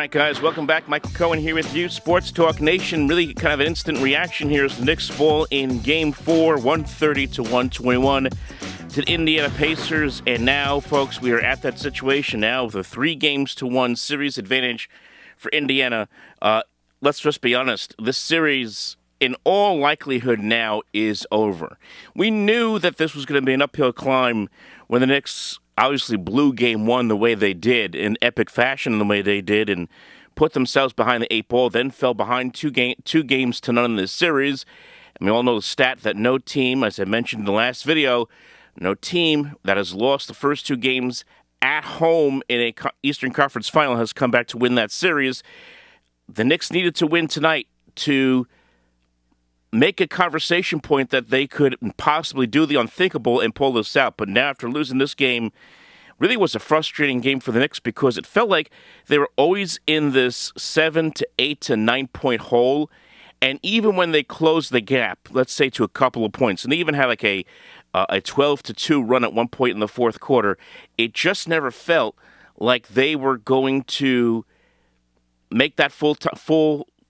right, guys, welcome back. Michael Cohen here with you. Sports Talk Nation. Really kind of an instant reaction here as the Knicks fall in Game 4, 130-121 to the Indiana Pacers. And now, folks, we are at that situation now with a 3-1 series advantage for Indiana. Let's just be honest. This series, in all likelihood now, is over. We knew that this was going to be an uphill climb when the Knicks obviously blew Game 1 the way they did, in epic fashion in the way they did, and put themselves behind the 8 ball, then fell behind two games to none in this series. And we all know the stat that no team, as I mentioned in the last video, no team that has lost the first 2 games at home in a Eastern Conference final has come back to win that series. The Knicks needed to win tonight to make a conversation point that they could possibly do the unthinkable and pull this out. But now, after losing this game, really was a frustrating game for the Knicks because it felt like they were always in this 7 to 8 to 9 point hole. And even when they closed the gap, let's say to a couple of points, and they even had like a 12 to 2 run at one point in the fourth quarter, it just never felt like they were going to make that full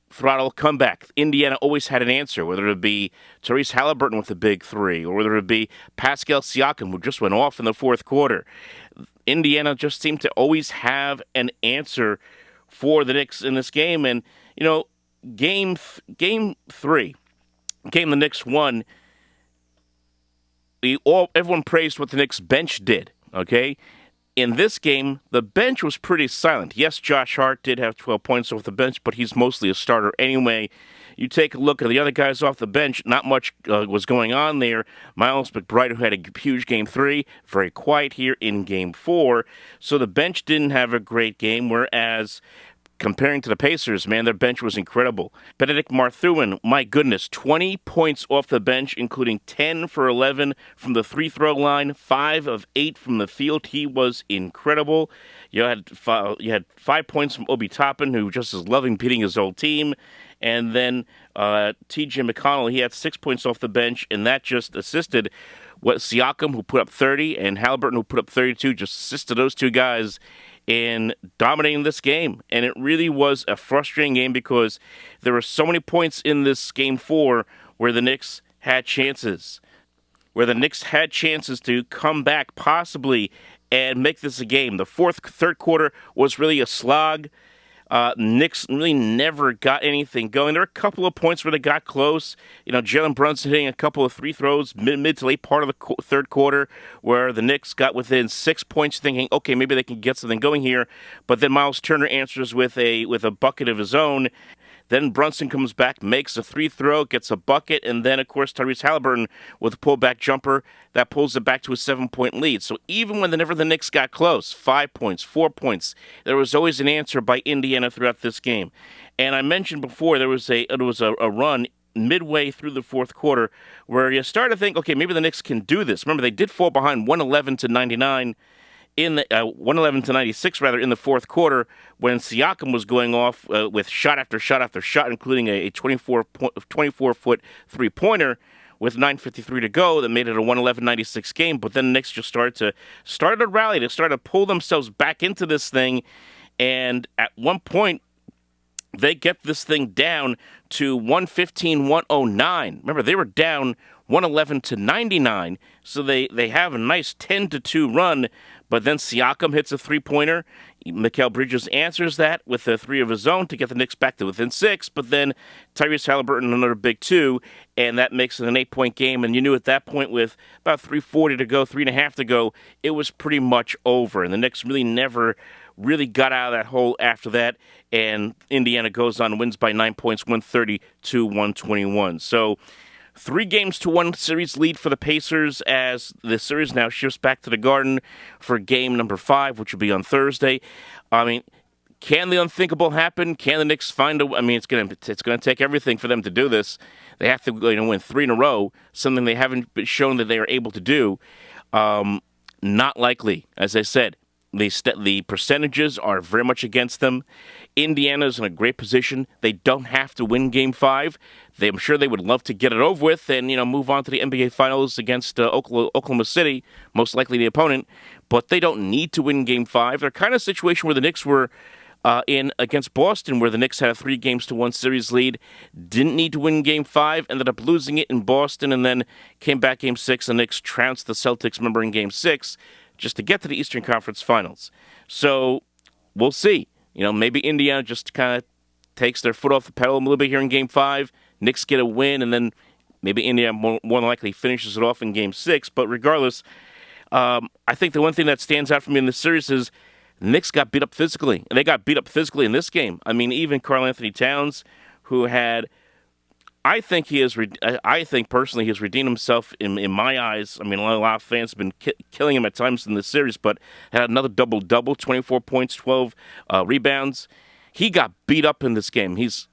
throttle comeback. Indiana always had an answer, whether it be Tyrese Haliburton with a big 3, or whether it be Pascal Siakam, who just went off in the fourth quarter. Indiana just seemed to always have an answer for the Knicks in this game. And, you know, game 3, game the Knicks won, everyone praised what the Knicks bench did, okay? In this game, the bench was pretty silent. Yes, Josh Hart did have 12 points off the bench, but he's mostly a starter anyway. You take a look at the other guys off the bench, not much was going on there. Miles McBride, who had a huge Game 3, very quiet here in Game 4. So the bench didn't have a great game, whereas comparing to the Pacers, man, their bench was incredible. Benedict Mathurin, my goodness, 20 points off the bench, including 10 for 11 from the free-throw line, 5 of 8 from the field. He was incredible. You had 5 points from Obi Toppin, who just is loving beating his old team. And then T.J. McConnell, he had 6 points off the bench, and that just assisted Siakam, who put up 30, and Haliburton, who put up 32, just assisted those two guys in dominating this game. And it really was a frustrating game because there were so many points in this Game 4 where the Knicks had chances. Where the Knicks had chances to come back possibly and make this a game. The third quarter was really a slog. Knicks really never got anything going. There were a couple of points where they got close. You know, Jalen Brunson hitting a couple of free throws mid to late part of the third quarter where the Knicks got within 6 points thinking, okay, maybe they can get something going here. But then Miles Turner answers with a bucket of his own. Then Brunson comes back, makes a free throw, gets a bucket, and then, of course, Tyrese Haliburton with a pullback jumper that pulls it back to a 7-point lead. So even whenever the Knicks got close, 5 points, 4 points, there was always an answer by Indiana throughout this game. And I mentioned before there was a run midway through the fourth quarter where you start to think, okay, maybe the Knicks can do this. Remember, they did fall behind 111-99. In the 111-96, rather, in the fourth quarter, when Siakam was going off with shot after shot after shot, including a 24-foot three-pointer with 9:53 to go, that made it a 111-96 game. But then the Knicks just started to rally. They started to pull themselves back into this thing, and at one point, they get this thing down to 115-109. Remember, they were down 111-99, so they have a nice 10-2 run. But then Siakam hits a three-pointer. Mikal Bridges answers that with a 3 of his own to get the Knicks back to within 6. But then Tyrese Haliburton another big 2, and that makes it an 8-point game. And you knew at that point, with about 3:40 to go, 3.5 to go, it was pretty much over. And the Knicks really never really got out of that hole after that. And Indiana goes on and wins by 9 points, 130-121. So 3-1 series lead for the Pacers as the series now shifts back to the Garden for game number 5, which will be on Thursday. I mean, can the unthinkable happen? Can the Knicks find a? I mean, it's going to take everything for them to do this. They have to win 3 in a row, something they haven't shown that they are able to do. Not likely, as I said. The percentages are very much against them. Indiana's in a great position. They don't have to win Game 5. I'm sure they would love to get it over with and move on to the NBA Finals against Oklahoma City, most likely the opponent. But they don't need to win Game 5. They're kind of a situation where the Knicks were in against Boston, where the Knicks had a 3-1 series lead. Didn't need to win Game 5, ended up losing it in Boston, and then came back Game 6. The Knicks trounced the Celtics, remember, in Game 6, just to get to the Eastern Conference Finals. So we'll see. Maybe Indiana just kind of takes their foot off the pedal a little bit here in Game 5. Knicks get a win, and then maybe Indiana more than likely finishes it off in Game 6. But regardless, I think the one thing that stands out for me in this series is Knicks got beat up physically. And they got beat up physically in this game. I mean, even Karl Anthony Towns, who had, I think personally he has redeemed himself in my eyes. I mean, a lot of fans have been killing him at times in this series, but had another double-double, 24 points, 12 rebounds. He got beat up in this game. He's,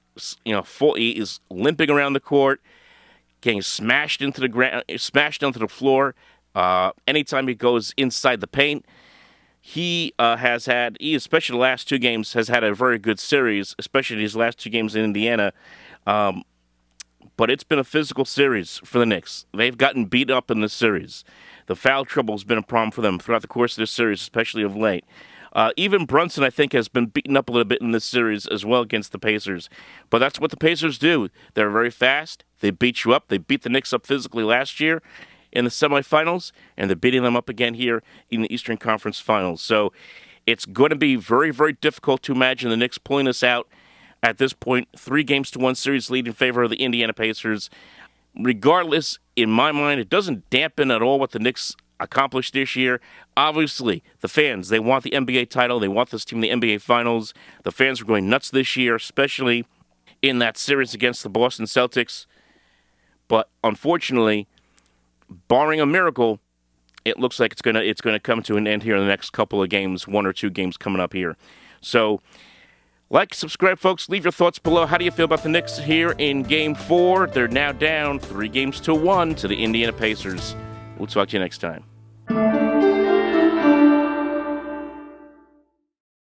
he is limping around the court, getting smashed into the ground, smashed onto the floor. Anytime he goes inside the paint, he especially the last 2 games, has had a very good series, especially these last 2 games in Indiana. But it's been a physical series for the Knicks. They've gotten beat up in this series. The foul trouble has been a problem for them throughout the course of this series, especially of late. Even Brunson, I think, has been beaten up a little bit in this series as well against the Pacers. But that's what the Pacers do. They're very fast. They beat you up. They beat the Knicks up physically last year in the semifinals, and they're beating them up again here in the Eastern Conference Finals. So it's going to be very, very difficult to imagine the Knicks pulling this out at this point. 3-1 series lead in favor of the Indiana Pacers. Regardless, in my mind, it doesn't dampen at all what the Knicks accomplished this year. Obviously, the fans, they want the NBA title. They want this team in the NBA Finals. The fans were going nuts this year, especially in that series against the Boston Celtics. But unfortunately, barring a miracle, it looks like it's gonna come to an end here in the next couple of games, 1 or 2 games coming up here. So, like, subscribe, folks. Leave your thoughts below. How do you feel about the Knicks here in Game 4? They're now down 3-1 to the Indiana Pacers. We'll talk to you next time.